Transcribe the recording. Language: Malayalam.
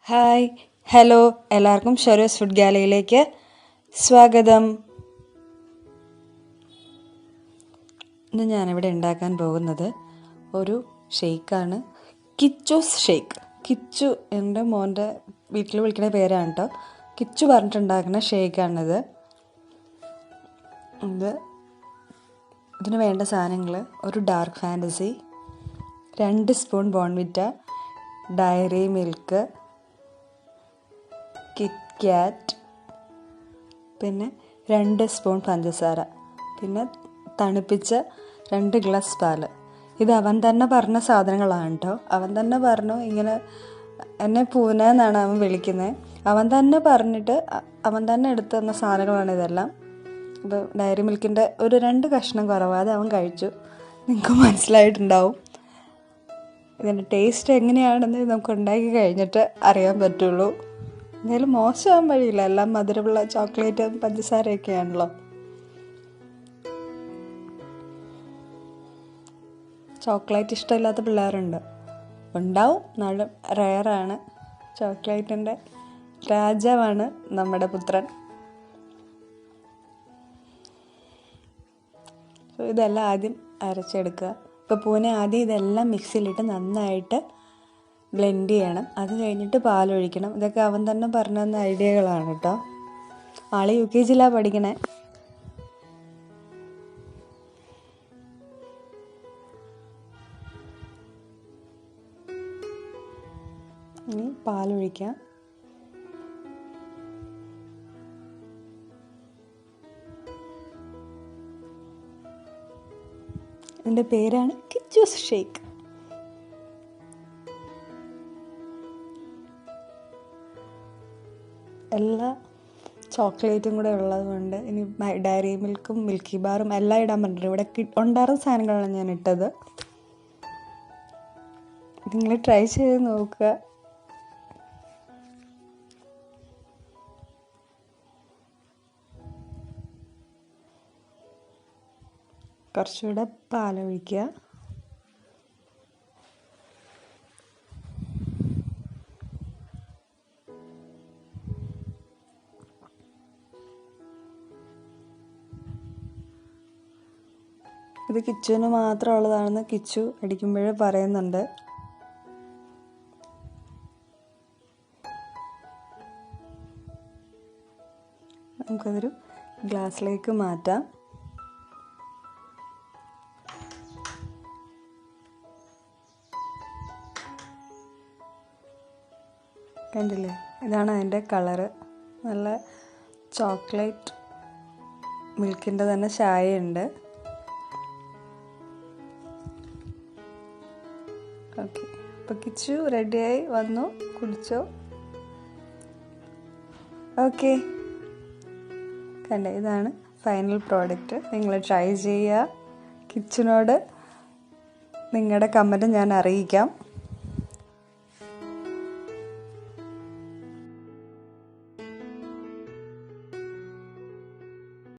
ഹായ് ഹലോ എല്ലാവർക്കും ഷെറൂസ് ഫുഡ് ഗാലയിലേക്ക് സ്വാഗതം. ഇന്ന് ഞാനിവിടെ ഉണ്ടാക്കാൻ പോകുന്നത് ഒരു ഷേക്കാണ്, കിച്ചൂസ് ഷേക്ക്. കിച്ചു എൻ്റെ മോൻ്റെ വീട്ടിൽ വിളിക്കുന്ന പേരാണ് കേട്ടോ. കിച്ചു പറഞ്ഞിട്ടുണ്ടാക്കുന്ന ഷേക്കാണിത്. ഇതിന് വേണ്ട സാധനങ്ങൾ: ഒരു dark fantasy, 2 spoon Bournvita, dairy milk, KitKat, പിന്നെ 2 സ്പൂൺ പഞ്ചസാര, പിന്നെ തണുപ്പിച്ച 2 ഗ്ലാസ് പാല്. ഇത് അവൻ തന്നെ പറഞ്ഞ സാധനങ്ങളാണ് കേട്ടോ. അവൻ തന്നെ പറഞ്ഞു, ഇങ്ങനെ എന്നെ പൂന എന്നാണ് അവൻ വിളിക്കുന്നത്. അവൻ തന്നെ പറഞ്ഞിട്ട് അവൻ തന്നെ എടുത്തു തന്ന സാധനങ്ങളാണ് ഇതെല്ലാം. അപ്പോൾ ഡയറി മിൽക്കിൻ്റെ ഒരു 2 കഷ്ണം കുറവാതെ അവൻ കഴിച്ചു. നിങ്ങൾക്ക് മനസ്സിലായിട്ടുണ്ടാവും. ഇതിൻ്റെ ടേസ്റ്റ് എങ്ങനെയാണെന്ന് നമുക്ക് ഉണ്ടാക്കി കഴിഞ്ഞിട്ട് അറിയാൻ പറ്റുള്ളൂ. എന്തായാലും മോശമാകാൻ വഴിയില്ല, എല്ലാം മധുരമുള്ള ചോക്ലേറ്റും പഞ്ചസാരയൊക്കെയാണല്ലോ. ചോക്ലേറ്റ് ഇഷ്ടമില്ലാത്ത പിള്ളേരുണ്ട്, ഉണ്ടാവും, നാളും റെയറാണ്. ചോക്ലേറ്റിൻ്റെ രാജാവാണ് നമ്മുടെ പുത്രൻ. ഇതെല്ലാം ആദ്യം അരച്ചെടുക്കുക. ഇപ്പോൾ പൂനെ ആദ്യം ഇതെല്ലാം മിക്സിയിലിട്ട് നന്നായിട്ട് ബ്ലെൻഡ് ചെയ്യണം. അത് കഴിഞ്ഞിട്ട് പാലൊഴിക്കണം. ഇതൊക്കെ അവൻ തന്നെ പറഞ്ഞു തന്ന ഐഡിയകളാണ് കേട്ടോ. ആൾ UKG പഠിക്കണേ. ഇനി പാലൊഴിക്കാം. ഇതിൻ്റെ പേരാണ് കിച്ചൂസ് ഷേക്ക്. എല്ലാ ചോക്ലേറ്റും കൂടെ ഉള്ളത് കൊണ്ട് ഇനി ഡയറി മിൽക്കും മിൽക്കി ബാറും എല്ലാം ഇടാൻ പറ്റില്ല. ഇവിടെ ഉണ്ടായിരുന്ന സാധനങ്ങളാണ് ഞാൻ ഇട്ടത്. നിങ്ങൾ ട്രൈ ചെയ്ത് നോക്കുക. കുറച്ചുകൂടെ പാലൊഴിക്കുക. ഇത് കിച്ചുവിന് മാത്രമുള്ളതാണെന്ന് കിച്ചു അടിക്കുമ്പോഴേ പറയുന്നുണ്ട്. നമുക്കതൊരു ഗ്ലാസ്സിലേക്ക് മാറ്റാം. കണ്ടില്ലേ, ഇതാണ് അതിൻ്റെ കളറ്. നല്ല ചോക്ലേറ്റ് മിൽക്കിൻ്റെ തന്നെ ചായയുണ്ട്. ഓക്കെ, അപ്പോൾ കിച്ചു റെഡിയായി വന്നു, കുടിച്ചോ. ഓക്കെ, കണ്ടേ, ഇതാണ് ഫൈനൽ പ്രോഡക്റ്റ്. നിങ്ങൾ ട്രൈ ചെയ്യുക. കിച്ചുവിനോട് നിങ്ങളുടെ കമൻറ്റ് ഞാൻ അറിയിക്കാം.